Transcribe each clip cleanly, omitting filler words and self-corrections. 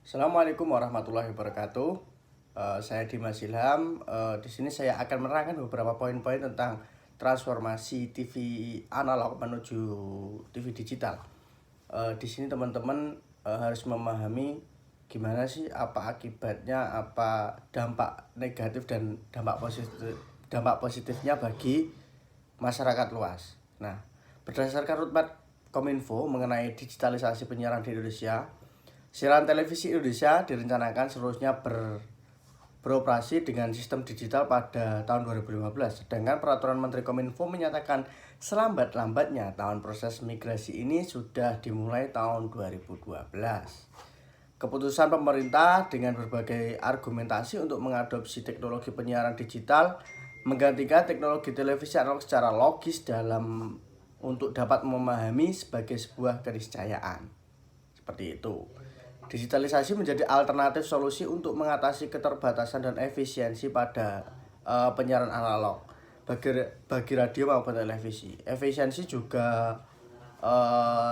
Assalamualaikum warahmatullahi wabarakatuh. Saya Dimas Ilham. Di sini saya akan menerangkan beberapa poin-poin tentang transformasi TV analog menuju TV digital. Di sini teman-teman harus memahami gimana sih, apa akibatnya, apa dampak negatif dan dampak positifnya bagi masyarakat luas. Nah, berdasarkan roadmap Kominfo mengenai digitalisasi penyiaran di Indonesia, siaran televisi Indonesia direncanakan seluruhnya beroperasi dengan sistem digital pada tahun 2015. Sedangkan peraturan Menteri Kominfo menyatakan selambat-lambatnya tahun proses migrasi ini sudah dimulai tahun 2012. Keputusan pemerintah dengan berbagai argumentasi untuk mengadopsi teknologi penyiaran digital menggantikan teknologi televisi analog secara logis untuk dapat memahami sebagai sebuah keniscayaan. Seperti itu. Digitalisasi menjadi alternatif solusi untuk mengatasi keterbatasan dan efisiensi pada penyiaran analog bagi radio maupun televisi. Efisiensi juga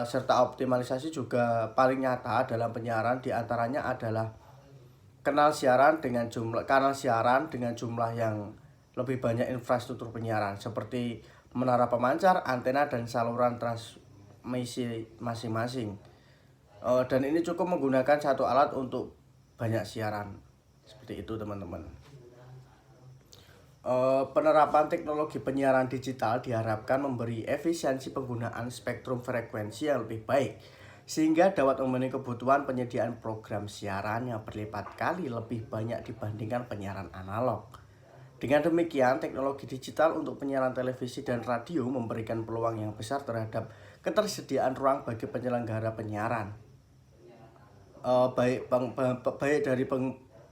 serta optimalisasi juga paling nyata dalam penyiaran, diantaranya adalah kanal siaran dengan jumlah yang lebih banyak infrastruktur penyiaran seperti menara pemancar, antena, dan saluran transmisi masing-masing. Dan ini cukup menggunakan satu alat untuk banyak siaran. Seperti itu teman-teman. Penerapan teknologi penyiaran digital diharapkan memberi efisiensi penggunaan spektrum frekuensi yang lebih baik, sehingga dapat memenuhi kebutuhan penyediaan program siaran yang berlipat kali lebih banyak dibandingkan penyiaran analog. Dengan demikian, teknologi digital untuk penyiaran televisi dan radio memberikan peluang yang besar terhadap ketersediaan ruang bagi penyelenggara penyiaran. Baik dari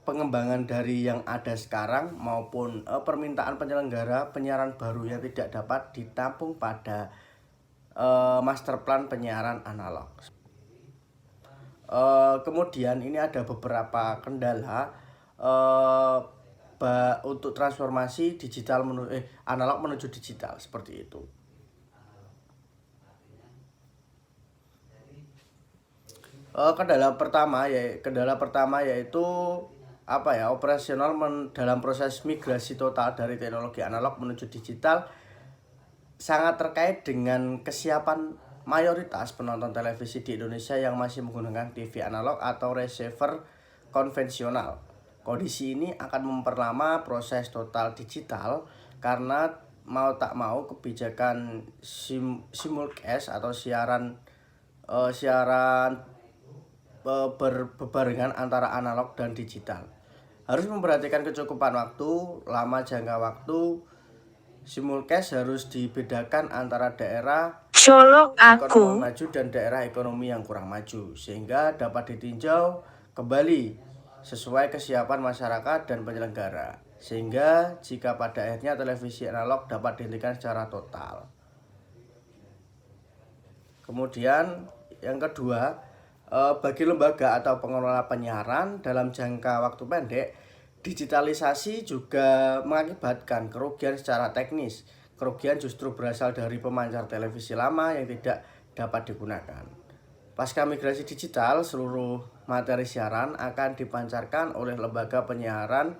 pengembangan dari yang ada sekarang maupun permintaan penyelenggara penyiaran baru yang tidak dapat ditampung pada master plan penyiaran analog. Kemudian ini ada beberapa kendala untuk transformasi analog menuju digital seperti itu. Kendala pertama yaitu operasional dalam proses migrasi total dari teknologi analog menuju digital sangat terkait dengan kesiapan mayoritas penonton televisi di Indonesia yang masih menggunakan TV analog atau receiver konvensional. Kondisi ini akan memperlama proses total digital karena mau tak mau kebijakan simulcast atau siaran berbarengan antara analog dan digital harus memperhatikan kecukupan waktu, lama jangka waktu. Simulcast harus dibedakan antara daerah ekonomi maju dan daerah ekonomi yang kurang maju, sehingga dapat ditinjau kembali sesuai kesiapan masyarakat dan penyelenggara, sehingga jika pada akhirnya televisi analog dapat dihentikan secara total. Kemudian yang kedua, bagi lembaga atau pengelola penyiaran dalam jangka waktu pendek, digitalisasi juga mengakibatkan kerugian secara teknis. Kerugian justru berasal dari pemancar televisi lama yang tidak dapat digunakan. Pasca migrasi digital, seluruh materi siaran akan dipancarkan oleh lembaga penyiaran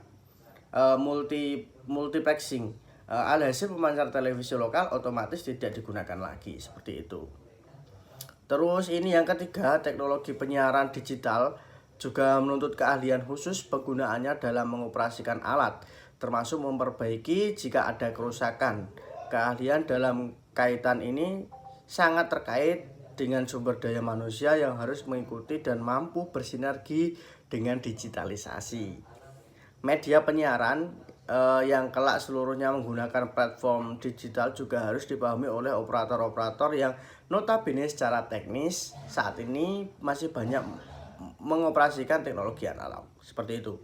multiplexing. Alhasil pemancar televisi lokal otomatis tidak digunakan lagi, seperti itu. Terus ini yang ketiga, teknologi penyiaran digital juga menuntut keahlian khusus penggunaannya dalam mengoperasikan alat, termasuk memperbaiki jika ada kerusakan. Keahlian dalam kaitan ini sangat terkait dengan sumber daya manusia yang harus mengikuti dan mampu bersinergi dengan digitalisasi. Media penyiaran yang kelak seluruhnya menggunakan platform digital juga harus dipahami oleh operator-operator yang notabene secara teknis saat ini masih banyak mengoperasikan teknologi analog. Seperti itu.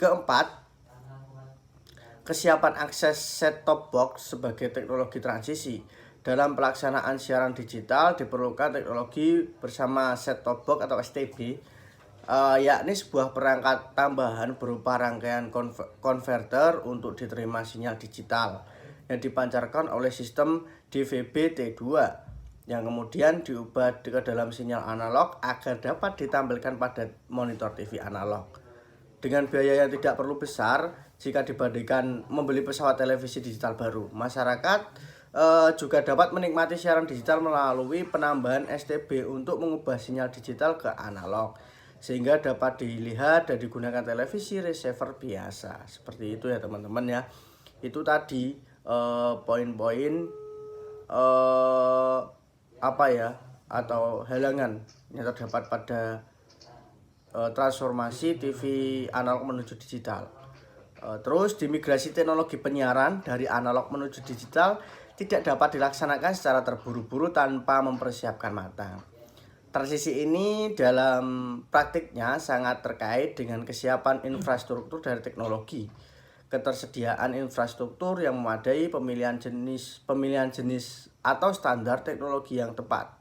Keempat, kesiapan akses set-top box sebagai teknologi transisi. Dalam pelaksanaan siaran digital diperlukan teknologi bersama set-top box atau STB, yakni sebuah perangkat tambahan berupa rangkaian konverter untuk diterima sinyal digital yang dipancarkan oleh sistem DVB-T2. yang kemudian diubah ke dalam sinyal analog agar dapat ditampilkan pada monitor TV analog. Dengan biaya yang tidak perlu besar jika dibandingkan membeli pesawat televisi digital baru, masyarakat juga dapat menikmati siaran digital melalui penambahan STB untuk mengubah sinyal digital ke analog, sehingga dapat dilihat dan digunakan televisi receiver biasa. Seperti itu ya teman-teman ya. Itu tadi poin-poin apa ya, atau halangan yang terdapat pada transformasi TV analog menuju digital. Terus dimigrasi teknologi penyiaran dari analog menuju digital tidak dapat dilaksanakan secara terburu-buru tanpa mempersiapkan matang. Transisi ini dalam praktiknya sangat terkait dengan kesiapan infrastruktur dari teknologi, ketersediaan infrastruktur yang memadai, pemilihan jenis atau standar teknologi yang tepat,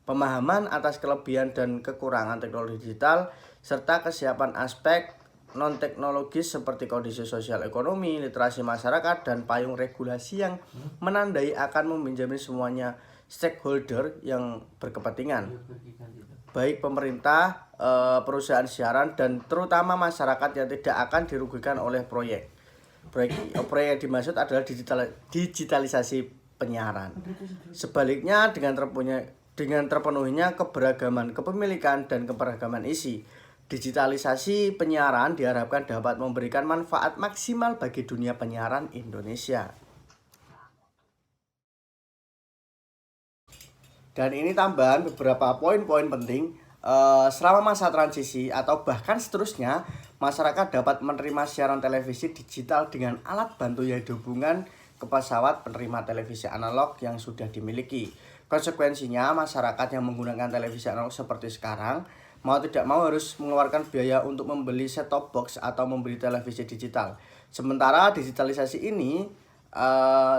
pemahaman atas kelebihan dan kekurangan teknologi digital, serta kesiapan aspek non-teknologis seperti kondisi sosial ekonomi, literasi masyarakat, dan payung regulasi yang menandai akan meminjami semuanya stakeholder yang berkepentingan, baik pemerintah, perusahaan siaran, dan terutama masyarakat yang tidak akan dirugikan oleh proyek. Proyek yang dimaksud adalah digitalisasi penyiaran. Sebaliknya, dengan terpenuhinya keberagaman kepemilikan dan keberagaman isi, digitalisasi penyiaran diharapkan dapat memberikan manfaat maksimal bagi dunia penyiaran Indonesia. Dan ini tambahan beberapa poin-poin penting. Selama masa transisi atau bahkan seterusnya, masyarakat dapat menerima siaran televisi digital dengan alat bantu yang dihubungkan ke pesawat penerima televisi analog yang sudah dimiliki. Konsekuensinya, masyarakat yang menggunakan televisi analog seperti sekarang mau tidak mau harus mengeluarkan biaya untuk membeli set-top box atau membeli televisi digital. Sementara digitalisasi ini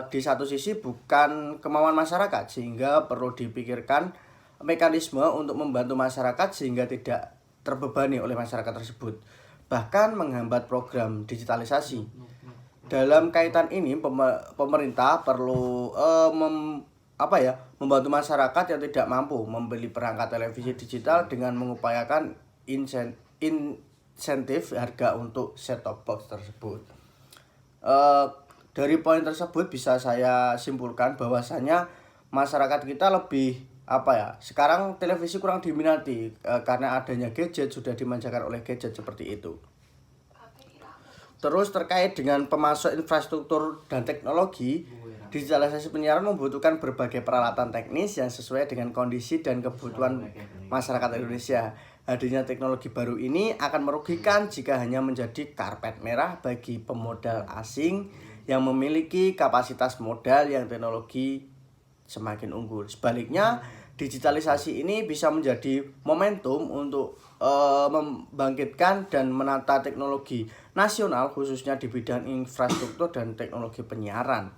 di satu sisi bukan kemauan masyarakat, sehingga perlu dipikirkan mekanisme untuk membantu masyarakat sehingga tidak terbebani oleh masyarakat tersebut, bahkan menghambat program digitalisasi. Dalam kaitan ini, pemerintah perlu membantu masyarakat yang tidak mampu membeli perangkat televisi digital dengan mengupayakan insentif harga untuk set-top box tersebut. Dari poin tersebut bisa saya simpulkan bahwasanya masyarakat kita lebih sekarang televisi kurang diminati karena adanya gadget, sudah dimanjakan oleh gadget seperti itu. Terus terkait dengan pemasok infrastruktur dan teknologi, digitalisasi penyiaran membutuhkan berbagai peralatan teknis yang sesuai dengan kondisi dan kebutuhan masyarakat Indonesia. Hadirnya teknologi baru ini akan merugikan jika hanya menjadi karpet merah bagi pemodal asing yang memiliki kapasitas modal yang teknologi semakin unggul. Sebaliknya, digitalisasi ini bisa menjadi momentum untuk membangkitkan dan menata teknologi nasional, khususnya di bidang infrastruktur dan teknologi penyiaran.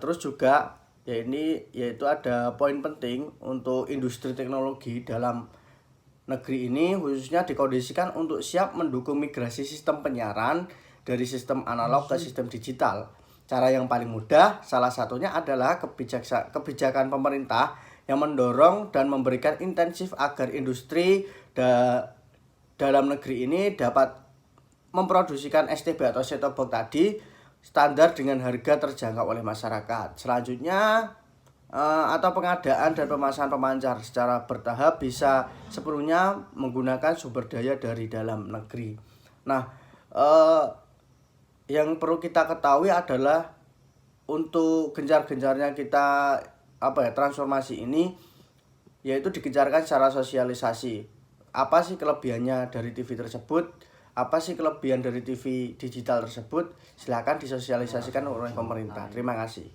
Terus juga yaitu ada poin penting untuk industri teknologi dalam negeri ini, khususnya dikondisikan untuk siap mendukung migrasi sistem penyiaran dari sistem analog ke sistem digital. Cara yang paling mudah salah satunya adalah kebijakan pemerintah yang mendorong dan memberikan intensif agar industri dalam negeri ini dapat memproduksikan STB atau set-top box tadi standar dengan harga terjangkau oleh masyarakat. Selanjutnya atau pengadaan dan pemasangan pemancar secara bertahap bisa sepenuhnya menggunakan sumber daya dari dalam negeri. Nah, yang perlu kita ketahui adalah untuk gencar-gencarnya kita transformasi ini, yaitu digencarkan secara sosialisasi. Apa sih kelebihannya dari TV tersebut? Apa sih kelebihan dari TV digital tersebut? Silakan disosialisasikan oleh pemerintah. Terima kasih.